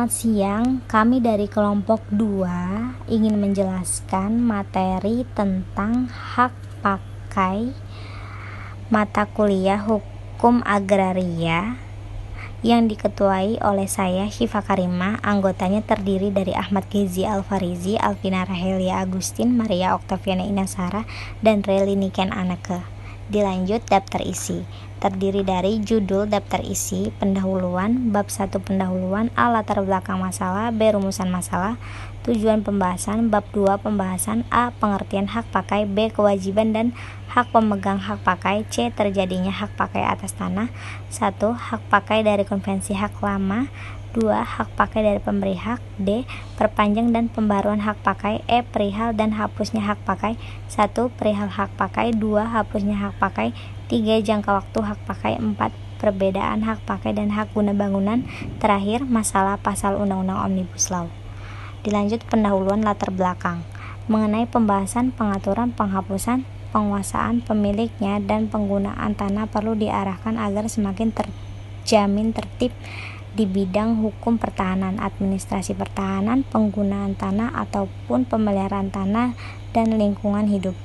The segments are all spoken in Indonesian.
Selamat siang, kami dari kelompok 2 ingin menjelaskan materi tentang hak pakai mata kuliah Hukum Agraria yang diketuai oleh saya, Syifa Karimah. Anggotanya terdiri dari Ahmad Gezi Alfarizi, Alvina Rahelia Agustin, Maria Oktaviana Inasara, dan Reli Niken Aneke. Dilanjut daftar isi. Terdiri dari judul daftar isi, pendahuluan, bab 1 pendahuluan, A latar belakang masalah, B rumusan masalah, tujuan pembahasan, bab 2 pembahasan, A pengertian hak pakai, B kewajiban dan hak pemegang hak pakai, C terjadinya hak pakai atas tanah. 1. Hak pakai dari konvensi hak lama. 2. Hak pakai dari pemberi hak. D. Perpanjang dan pembaruan hak pakai. E. Perihal dan hapusnya hak pakai. 1. Perihal hak pakai. 2. Hapusnya hak pakai. 3. Jangka waktu hak pakai. 4. Perbedaan hak pakai dan hak guna bangunan. Terakhir, masalah pasal Undang-Undang Omnibus Law. Dilanjut pendahuluan latar belakang mengenai pembahasan, pengaturan, penghapusan, penguasaan pemiliknya, dan penggunaan tanah perlu diarahkan agar semakin terjamin tertib di bidang hukum pertahanan, administrasi pertahanan, penggunaan tanah ataupun pemeliharaan tanah dan lingkungan hidup,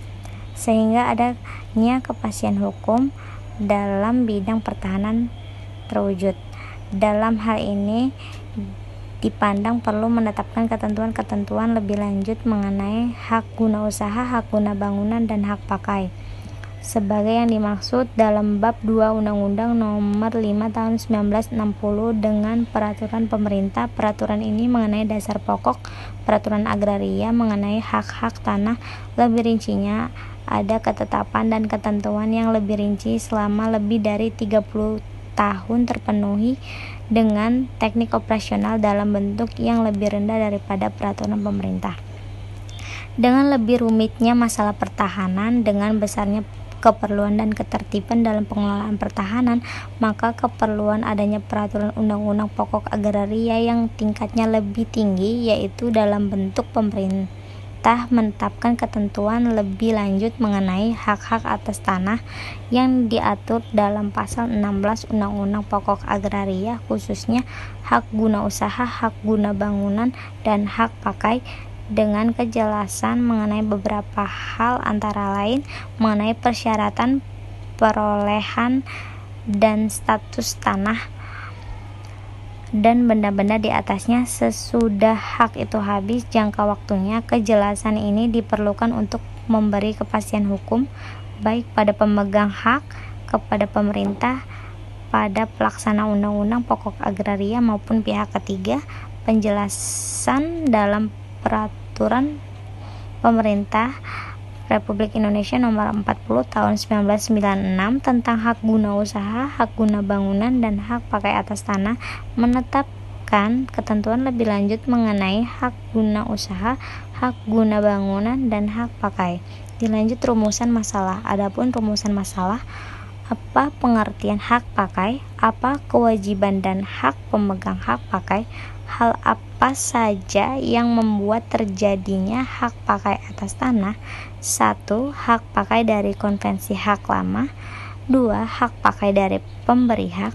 sehingga adanya kepastian hukum dalam bidang pertahanan terwujud. Dalam hal ini dipandang perlu menetapkan ketentuan-ketentuan lebih lanjut mengenai hak guna usaha, hak guna bangunan, dan hak pakai sebagai yang dimaksud dalam bab 2 Undang-Undang Nomor 5 Tahun 1960 dengan peraturan pemerintah. Peraturan ini mengenai dasar pokok peraturan agraria mengenai hak-hak tanah. Lebih rincinya, ada ketetapan dan ketentuan yang lebih rinci selama lebih dari 30 tahun terpenuhi dengan teknik operasional dalam bentuk yang lebih rendah daripada peraturan pemerintah. Dengan lebih rumitnya masalah pertahanan, dengan besarnya keperluan dan ketertiban dalam pengelolaan pertahanan, maka keperluan adanya peraturan undang-undang pokok agraria yang tingkatnya lebih tinggi, yaitu dalam bentuk pemerintah menetapkan ketentuan lebih lanjut mengenai hak-hak atas tanah yang diatur dalam pasal 16 Undang-Undang Pokok Agraria, khususnya hak guna usaha, hak guna bangunan, dan hak pakai, dengan kejelasan mengenai beberapa hal antara lain mengenai persyaratan perolehan dan status tanah dan benda-benda di atasnya sesudah hak itu habis jangka waktunya. Kejelasan ini diperlukan untuk memberi kepastian hukum baik pada pemegang hak, kepada pemerintah, pada pelaksana undang-undang pokok agraria maupun pihak ketiga. Penjelasan dalam Peraturan Pemerintah Republik Indonesia Nomor 40 Tahun 1996 tentang hak guna usaha, hak guna bangunan, dan hak pakai atas tanah menetapkan ketentuan lebih lanjut mengenai hak guna usaha, hak guna bangunan, dan hak pakai. Dilanjut rumusan masalah. Adapun rumusan masalah, apa pengertian hak pakai, apa kewajiban dan hak pemegang hak pakai, hal apa saja yang membuat terjadinya hak pakai atas tanah. 1. Hak pakai dari konvensi hak lama. 2. Hak pakai dari pemberi hak.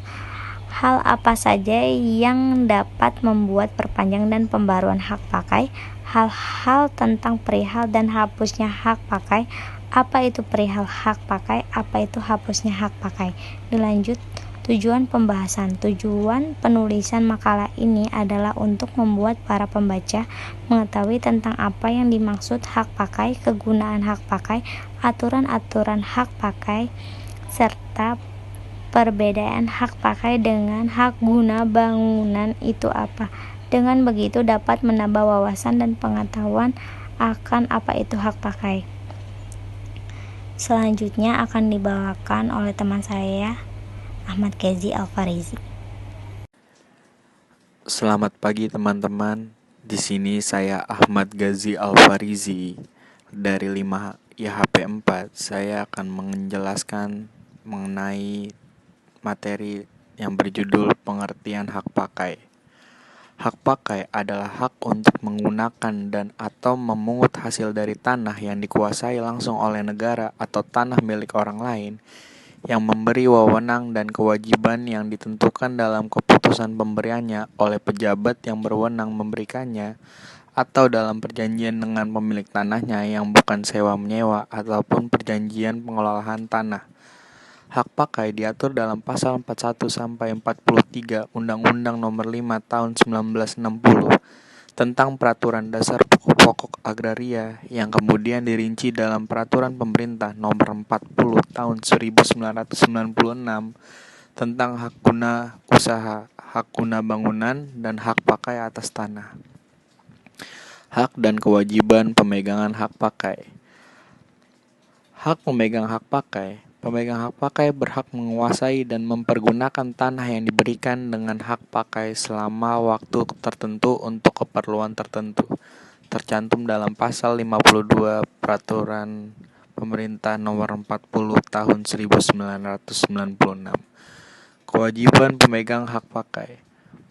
Hal apa saja yang dapat membuat perpanjang dan pembaruan hak pakai. Hal-hal tentang perihal dan hapusnya hak pakai. Apa itu perihal hak pakai? Apa itu hapusnya hak pakai? Dilanjut tujuan pembahasan. Tujuan penulisan makalah ini adalah untuk membuat para pembaca mengetahui tentang apa yang dimaksud hak pakai, kegunaan hak pakai, aturan-aturan hak pakai, serta perbedaan hak pakai dengan hak guna bangunan itu apa. Dengan begitu dapat menambah wawasan dan pengetahuan akan apa itu hak pakai. Selanjutnya akan dibawakan oleh teman saya, Ahmad Gezi Alfarizi. Selamat pagi teman-teman. Di sini saya Ahmad Gezi Alfarizi dari 5 IHP 4. Saya akan menjelaskan mengenai materi yang berjudul pengertian hak pakai. Hak pakai adalah hak untuk menggunakan dan atau memungut hasil dari tanah yang dikuasai langsung oleh negara atau tanah milik orang lain yang memberi wewenang dan kewajiban yang ditentukan dalam keputusan pemberiannya oleh pejabat yang berwenang memberikannya, atau dalam perjanjian dengan pemilik tanahnya yang bukan sewa-menyewa ataupun perjanjian pengelolaan tanah. Hak pakai diatur dalam pasal 41 sampai 43 Undang-Undang Nomor 5 Tahun 1960 tentang Peraturan Dasar Pokok-pokok Agraria yang kemudian dirinci dalam Peraturan Pemerintah Nomor 40 Tahun 1996 tentang hak guna usaha, hak guna bangunan, dan hak pakai atas tanah. Hak dan kewajiban pemegangan hak pakai. Hak memegang hak pakai. Pemegang hak pakai berhak menguasai dan mempergunakan tanah yang diberikan dengan hak pakai selama waktu tertentu untuk keperluan tertentu, tercantum dalam pasal 52 Peraturan Pemerintah Nomor 40 Tahun 1996. Kewajiban pemegang hak pakai.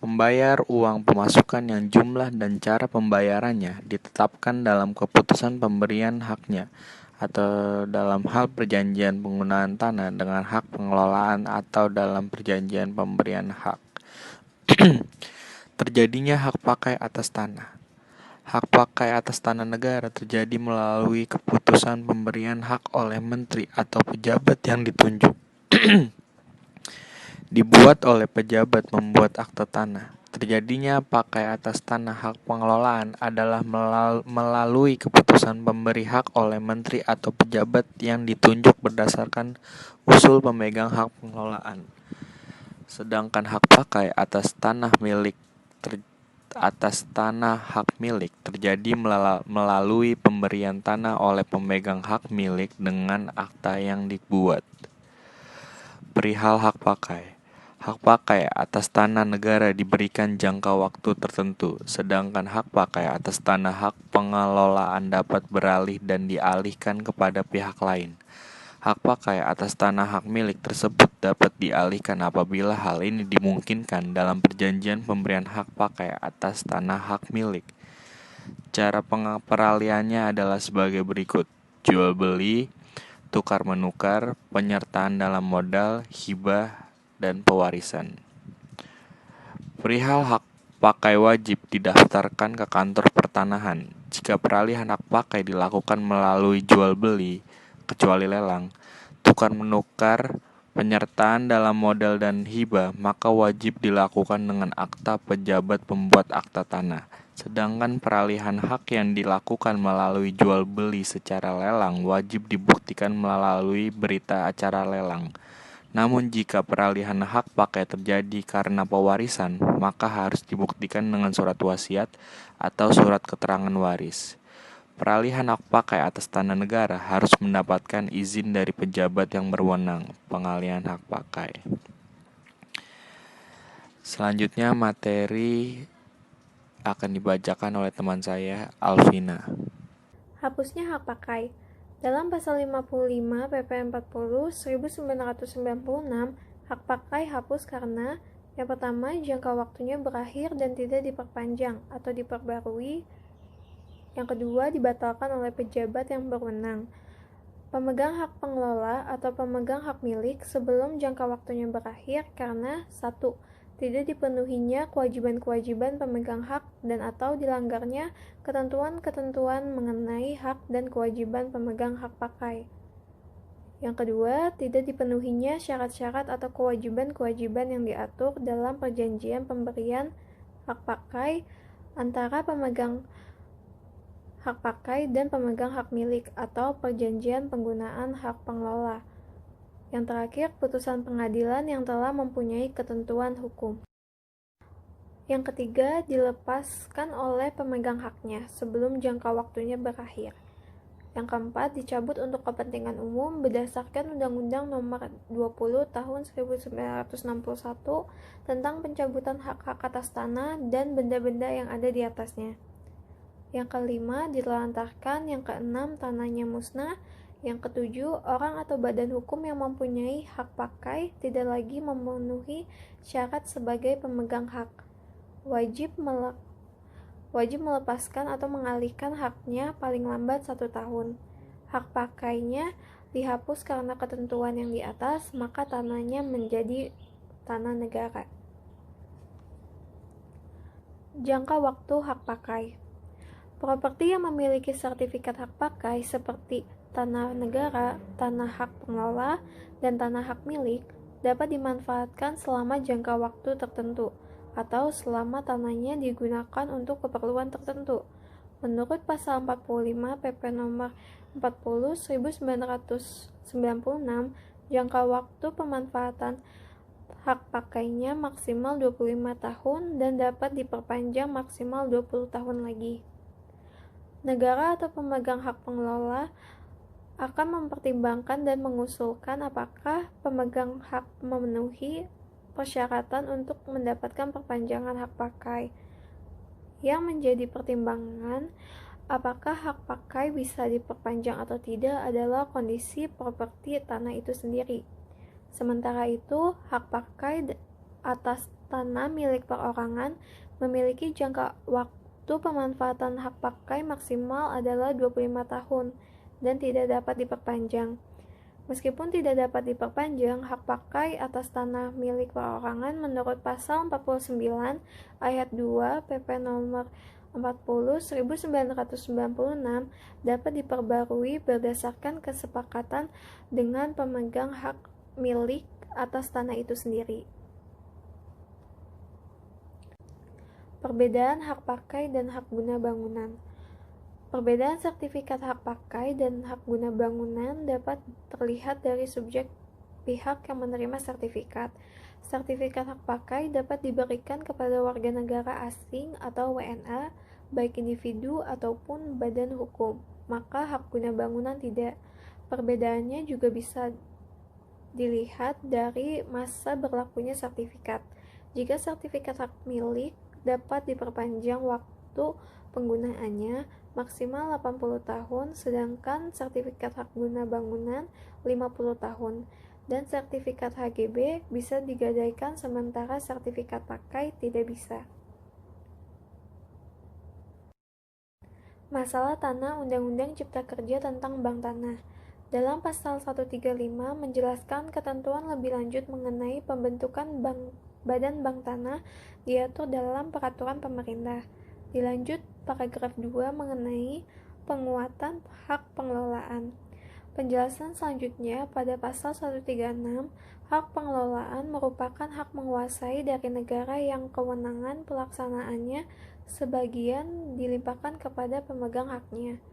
Membayar uang pemasukan yang jumlah dan cara pembayarannya ditetapkan dalam keputusan pemberian haknya atau dalam hal perjanjian penggunaan tanah dengan hak pengelolaan atau dalam perjanjian pemberian hak. Terjadinya hak pakai atas tanah. Hak pakai atas tanah negara terjadi melalui keputusan pemberian hak oleh menteri atau pejabat yang ditunjuk. Dibuat oleh pejabat membuat akta tanah. Terjadinya pakai atas tanah hak pengelolaan adalah melalui keputusan pemberi hak oleh menteri atau pejabat yang ditunjuk berdasarkan usul pemegang hak pengelolaan. Sedangkan hak pakai atas tanah hak milik terjadi melalui pemberian tanah oleh pemegang hak milik dengan akta yang dibuat. Perihal hak pakai. Hak pakai atas tanah negara diberikan jangka waktu tertentu, sedangkan hak pakai atas tanah hak pengelolaan dapat beralih dan dialihkan kepada pihak lain. Hak pakai atas tanah hak milik tersebut dapat dialihkan apabila hal ini dimungkinkan dalam perjanjian pemberian hak pakai atas tanah hak milik. Cara peralihannya adalah sebagai berikut: jual beli, tukar menukar, penyertaan dalam modal, hibah, dan pewarisan. Perihal hak pakai wajib didaftarkan ke kantor pertanahan. Jika peralihan hak pakai dilakukan melalui jual beli, kecuali lelang, tukar menukar, penyertaan dalam modal dan hibah, maka wajib dilakukan dengan akta pejabat pembuat akta tanah. Sedangkan peralihan hak yang dilakukan melalui jual beli secara lelang wajib dibuktikan melalui berita acara lelang. Namun jika peralihan hak pakai terjadi karena pewarisan, maka harus dibuktikan dengan surat wasiat atau surat keterangan waris. Peralihan hak pakai atas tanah negara harus mendapatkan izin dari pejabat yang berwenang pengalihan hak pakai. Selanjutnya materi akan dibacakan oleh teman saya, Alvina. Hapusnya hak pakai. Dalam pasal 55 PP 40 1996, hak pakai hapus karena yang pertama, jangka waktunya berakhir dan tidak diperpanjang atau diperbarui. Yang kedua, dibatalkan oleh pejabat yang berwenang. Pemegang hak pengelola atau pemegang hak milik sebelum jangka waktunya berakhir karena 1. Tidak dipenuhinya kewajiban-kewajiban pemegang hak dan atau dilanggarnya ketentuan-ketentuan mengenai hak dan kewajiban pemegang hak pakai. Yang kedua, tidak dipenuhinya syarat-syarat atau kewajiban-kewajiban yang diatur dalam perjanjian pemberian hak pakai antara pemegang hak pakai dan pemegang hak milik atau perjanjian penggunaan hak pengelola. Yang terakhir, putusan pengadilan yang telah mempunyai ketentuan hukum. Yang ketiga, dilepaskan oleh pemegang haknya sebelum jangka waktunya berakhir. Yang keempat, dicabut untuk kepentingan umum berdasarkan Undang-Undang Nomor 20 Tahun 1961 tentang pencabutan hak-hak atas tanah dan benda-benda yang ada di atasnya. Yang kelima, ditelantarkan. Yang keenam, tanahnya musnah. Yang ketujuh, orang atau badan hukum yang mempunyai hak pakai tidak lagi memenuhi syarat sebagai pemegang hak. Wajib melepaskan atau mengalihkan haknya paling lambat 1 tahun. Hak pakainya dihapus karena ketentuan yang di atas, maka tanahnya menjadi tanah negara. Jangka waktu hak pakai. Properti yang memiliki sertifikat hak pakai seperti tanah negara, tanah hak pengelola, dan tanah hak milik dapat dimanfaatkan selama jangka waktu tertentu atau selama tanahnya digunakan untuk keperluan tertentu. Menurut pasal 45 PP nomor 40 1996, jangka waktu pemanfaatan hak pakainya maksimal 25 tahun dan dapat diperpanjang maksimal 20 tahun lagi. Negara atau pemegang hak pengelola akan mempertimbangkan dan mengusulkan apakah pemegang hak memenuhi persyaratan untuk mendapatkan perpanjangan hak pakai. Yang menjadi pertimbangan apakah hak pakai bisa diperpanjang atau tidak adalah kondisi properti tanah itu sendiri. Sementara itu, hak pakai atas tanah milik perorangan memiliki jangka waktu pemanfaatan hak pakai maksimal adalah 25 tahun dan tidak dapat diperpanjang. Meskipun tidak dapat diperpanjang, hak pakai atas tanah milik perorangan menurut pasal 49 ayat 2 PP nomor 40 1996 dapat diperbarui berdasarkan kesepakatan dengan pemegang hak milik atas tanah itu sendiri. Perbedaan hak pakai dan hak guna bangunan. Perbedaan sertifikat hak pakai dan hak guna bangunan dapat terlihat dari subjek pihak yang menerima sertifikat. Sertifikat hak pakai dapat diberikan kepada warga negara asing atau WNA, baik individu ataupun badan hukum, maka hak guna bangunan tidak. Perbedaannya juga bisa dilihat dari masa berlakunya sertifikat. Jika sertifikat hak milik dapat diperpanjang waktu penggunaannya maksimal 80 tahun, sedangkan sertifikat hak guna bangunan 50 tahun, dan sertifikat HGB bisa digadaikan sementara sertifikat pakai tidak bisa. Masalah tanah Undang-Undang Cipta Kerja tentang bank tanah. Dalam pasal 135 menjelaskan ketentuan lebih lanjut mengenai pembentukan badan bank tanah diatur dalam peraturan pemerintah. Dilanjut paragraf 2 mengenai penguatan hak pengelolaan. Penjelasan selanjutnya pada pasal 136, hak pengelolaan merupakan hak menguasai dari negara yang kewenangan pelaksanaannya sebagian dilimpahkan kepada pemegang haknya.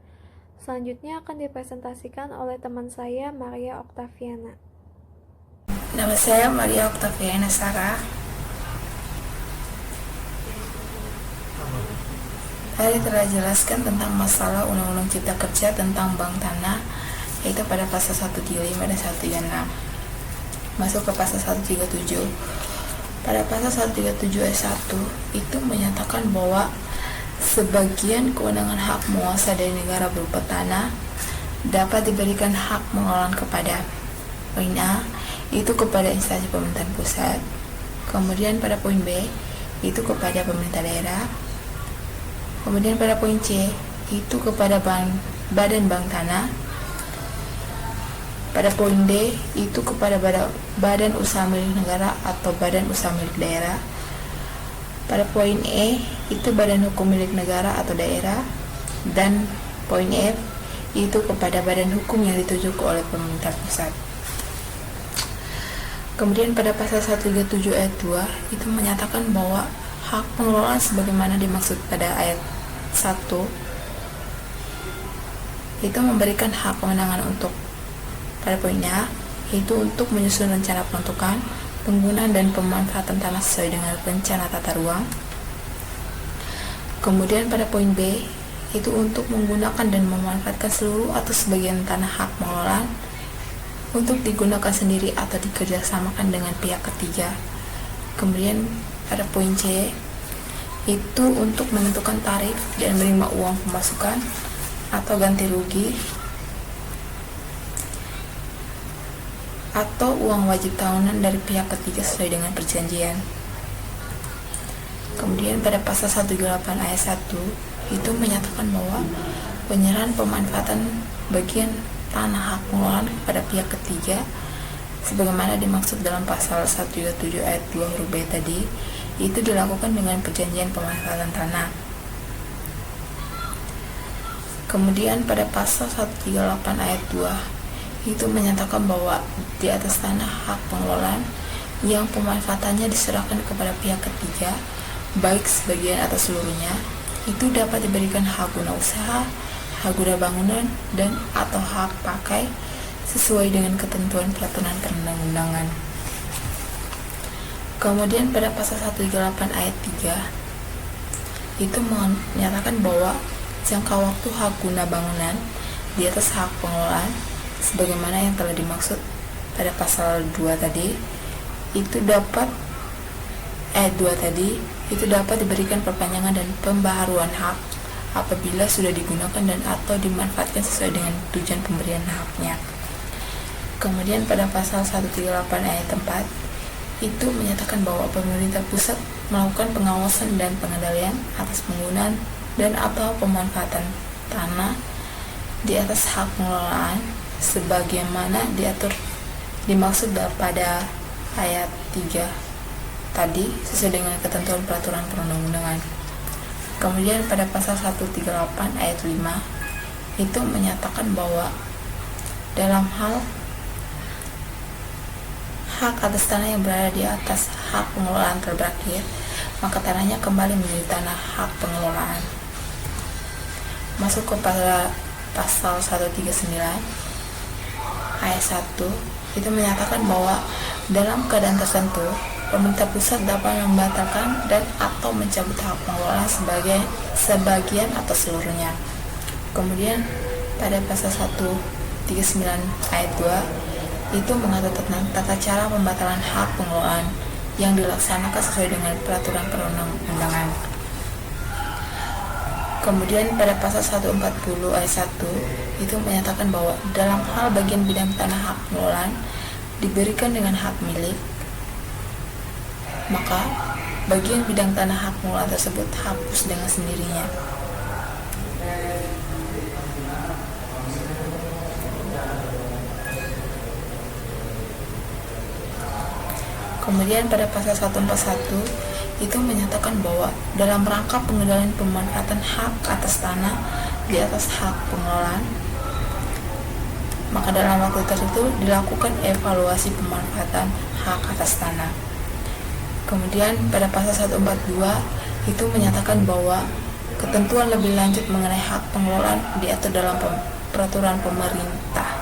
Selanjutnya akan dipresentasikan oleh teman saya, Maria Oktaviana. Nama saya Maria Oktaviana Sarah. Tadi telah jelaskan tentang masalah Undang-Undang Cipta Kerja tentang bank tanah, yaitu pada pasal 135 dan 136. Masuk ke pasal 137. Pada pasal 137 ayat 1 itu menyatakan bahwa sebagian kewenangan hak menguasai dari negara berupa tanah dapat diberikan hak pengelolaan kepada poin A itu kepada instansi pemerintahan pusat, kemudian pada poin B itu kepada pemerintah daerah, kemudian pada poin C itu kepada badan bank tanah, pada poin D itu kepada badan usaha milik negara atau badan usaha milik daerah, pada poin E itu badan hukum milik negara atau daerah, dan poin F itu kepada badan hukum yang dituju oleh pemerintah pusat. Kemudian pada pasal 137 ayat 2 itu menyatakan bahwa hak pengelolaan sebagaimana dimaksud pada ayat 1 itu memberikan hak kewenangan untuk pada poinnya yaitu untuk menyusun rencana peruntukan, penggunaan dan pemanfaatan tanah sesuai dengan rencana tata ruang. Kemudian pada poin B itu untuk menggunakan dan memanfaatkan seluruh atau sebagian tanah hak pengelolaan untuk digunakan sendiri atau dikerjasamakan dengan pihak ketiga. Kemudian pada poin C itu untuk menentukan tarif dan menerima uang pemasukan atau ganti rugi atau uang wajib tahunan dari pihak ketiga sesuai dengan perjanjian. Kemudian pada pasal 138 ayat 1 itu menyatakan bahwa penyerahan pemanfaatan bagian tanah hak pengelolaan kepada pihak ketiga sebagaimana dimaksud dalam pasal 137 ayat 2 huruf B tadi, itu dilakukan dengan perjanjian pemanfaatan tanah. Kemudian pada pasal 138 ayat 2 itu menyatakan bahwa di atas tanah hak pengelolaan yang pemanfaatannya diserahkan kepada pihak ketiga, baik sebagian atau seluruhnya, itu dapat diberikan hak guna usaha, hak guna bangunan, dan atau hak pakai sesuai dengan ketentuan peraturan perundang-undangan. Kemudian pada pasal 138 ayat 3 itu menyatakan bahwa jangka waktu hak guna bangunan di atas hak pengelolaan sebagaimana yang telah dimaksud pada pasal 2 tadi itu dapat diberikan perpanjangan dan pembaharuan hak apabila sudah digunakan dan atau dimanfaatkan sesuai dengan tujuan pemberian haknya. Kemudian pada pasal 138 ayat 4 itu menyatakan bahwa pemerintah pusat melakukan pengawasan dan pengendalian atas penggunaan dan atau pemanfaatan tanah di atas hak pengelolaan sebagaimana dimaksud pada ayat 3 tadi sesuai dengan ketentuan peraturan perundang-undangan. Kemudian pada pasal 138 ayat 5 itu menyatakan bahwa dalam hal hak atas tanah yang berada di atas hak pengelolaan terberakhir, maka tanahnya kembali menjadi tanah hak pengelolaan. Masuk kepada pasal 139 ayat 1 itu menyatakan bahwa dalam keadaan tertentu pemerintah pusat dapat membatalkan dan atau mencabut hak pengelolaan sebagian atau seluruhnya. Kemudian pada pasal 139 ayat 2 itu mengatur tentang tata cara pembatalan hak pengelolaan yang dilaksanakan sesuai dengan peraturan perundang-undangan. Kemudian pada pasal 140 ayat 1 itu menyatakan bahwa dalam hal bagian bidang tanah hak pengelolaan diberikan dengan hak milik, maka bagian bidang tanah hak pengelolaan tersebut hapus dengan sendirinya. Kemudian pada pasal 141 itu menyatakan bahwa dalam rangka pengendalian pemanfaatan hak atas tanah di atas hak pengelolaan, maka dalam waktu tertentu dilakukan evaluasi pemanfaatan hak atas tanah. Kemudian pada pasal 142 itu menyatakan bahwa ketentuan lebih lanjut mengenai hak pengelolaan diatur dalam peraturan pemerintah.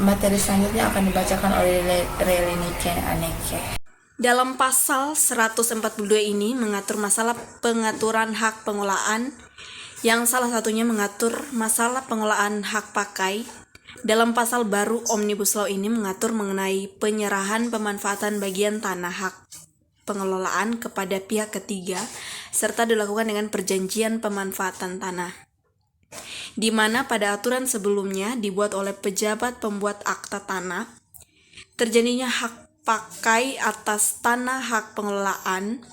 Materi selanjutnya akan dibacakan oleh Relinike Aneke. Dalam pasal 142 ini mengatur masalah pengaturan hak pengelolaan, yang salah satunya mengatur masalah pengelolaan hak pakai. Dalam pasal baru Omnibus Law ini mengatur mengenai penyerahan pemanfaatan bagian tanah hak pengelolaan kepada pihak ketiga, serta dilakukan dengan perjanjian pemanfaatan tanah, di mana pada aturan sebelumnya dibuat oleh pejabat pembuat akta tanah. Terjadinya hak pakai atas tanah hak pengelolaan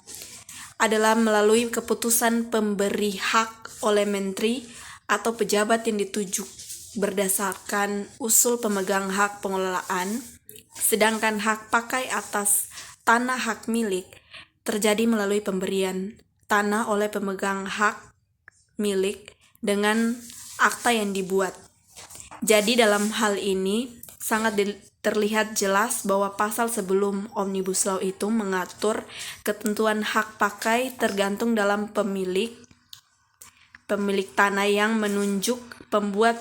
adalah melalui keputusan pemberi hak oleh menteri atau pejabat yang ditunjuk berdasarkan usul pemegang hak pengelolaan, sedangkan hak pakai atas tanah hak milik terjadi melalui pemberian tanah oleh pemegang hak milik dengan akta yang dibuat. Jadi dalam hal ini sangat terlihat jelas bahwa pasal sebelum Omnibus Law itu mengatur ketentuan hak pakai tergantung dalam pemilik tanah yang menunjuk pembuat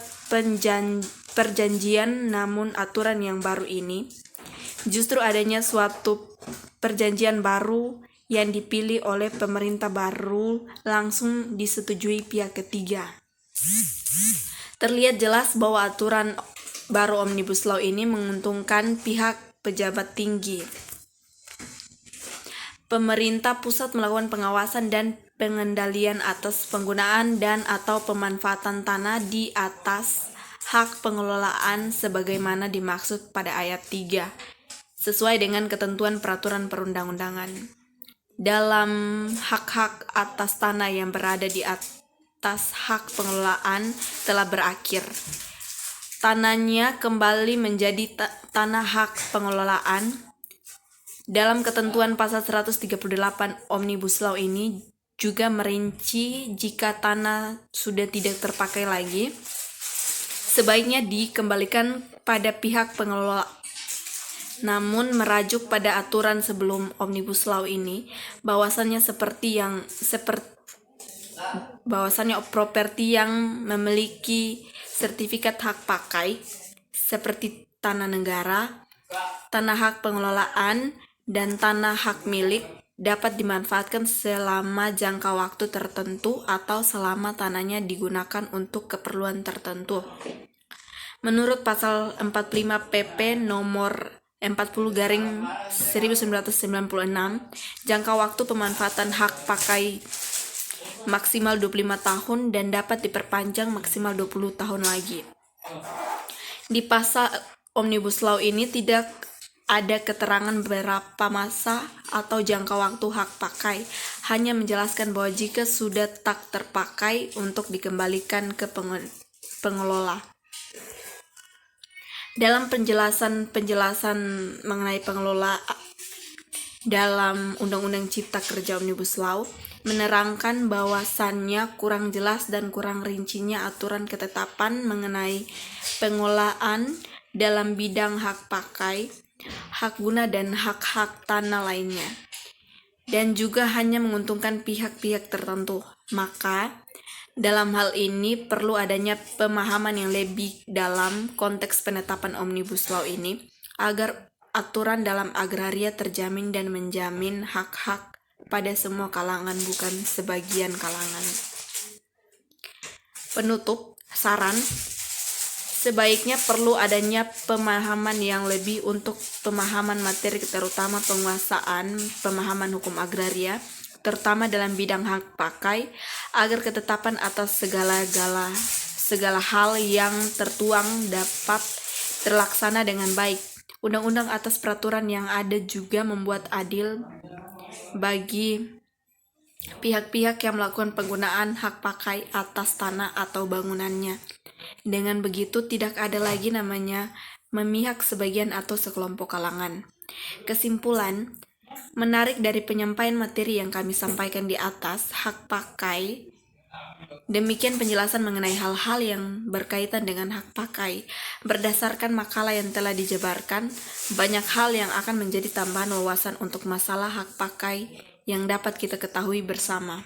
perjanjian. Namun aturan yang baru ini justru adanya suatu perjanjian baru yang dipilih oleh pemerintah baru langsung disetujui pihak ketiga. Terlihat jelas bahwa aturan baru Omnibus Law ini menguntungkan pihak pejabat tinggi. Pemerintah pusat melakukan pengawasan dan pengendalian atas penggunaan dan atau pemanfaatan tanah di atas hak pengelolaan sebagaimana dimaksud pada ayat 3, sesuai dengan ketentuan peraturan perundang-undangan. Dalam hak-hak atas tanah yang berada di atas hak pengelolaan telah berakhir. Tanahnya kembali menjadi tanah hak pengelolaan. Dalam ketentuan pasal 138 Omnibus Law ini juga merinci jika tanah sudah tidak terpakai lagi, sebaiknya dikembalikan pada pihak pengelola. Namun merajuk pada aturan sebelum Omnibus Law ini, bahwasannya properti yang memiliki sertifikat hak pakai seperti tanah negara, tanah hak pengelolaan, dan tanah hak milik dapat dimanfaatkan selama jangka waktu tertentu atau selama tanahnya digunakan untuk keperluan tertentu. Menurut pasal 45 PP nomor 40/1996, jangka waktu pemanfaatan hak pakai maksimal 25 tahun dan dapat diperpanjang maksimal 20 tahun lagi. Di pasal Omnibus Law ini tidak ada keterangan berapa masa atau jangka waktu hak pakai, hanya menjelaskan bahwa jika sudah tak terpakai untuk dikembalikan ke pengelola. Dalam penjelasan mengenai pengelola dalam Undang-Undang Cipta Kerja Omnibus Law menerangkan bahwasannya kurang jelas dan kurang rincinya aturan ketetapan mengenai pengelolaan dalam bidang hak pakai, hak guna, dan hak-hak tanah lainnya, dan juga hanya menguntungkan pihak-pihak tertentu. Maka dalam hal ini perlu adanya pemahaman yang lebih dalam konteks penetapan Omnibus Law ini agar aturan dalam agraria terjamin dan menjamin hak-hak pada semua kalangan, bukan sebagian kalangan. Penutup, saran, sebaiknya perlu adanya pemahaman yang lebih untuk pemahaman materi, terutama penguasaan pemahaman hukum agraria, terutama dalam bidang hak pakai, agar ketetapan atas segala hal yang tertuang dapat terlaksana dengan baik. Undang-undang atas peraturan yang ada juga membuat adil bagi pihak-pihak yang melakukan penggunaan hak pakai atas tanah atau bangunannya. Dengan begitu tidak ada lagi namanya memihak sebagian atau sekelompok kalangan. Kesimpulan, menarik dari penyampaian materi yang kami sampaikan di atas, hak pakai, demikian penjelasan mengenai hal-hal yang berkaitan dengan hak pakai. Berdasarkan makalah yang telah dijabarkan, banyak hal yang akan menjadi tambahan wawasan untuk masalah hak pakai yang dapat kita ketahui bersama.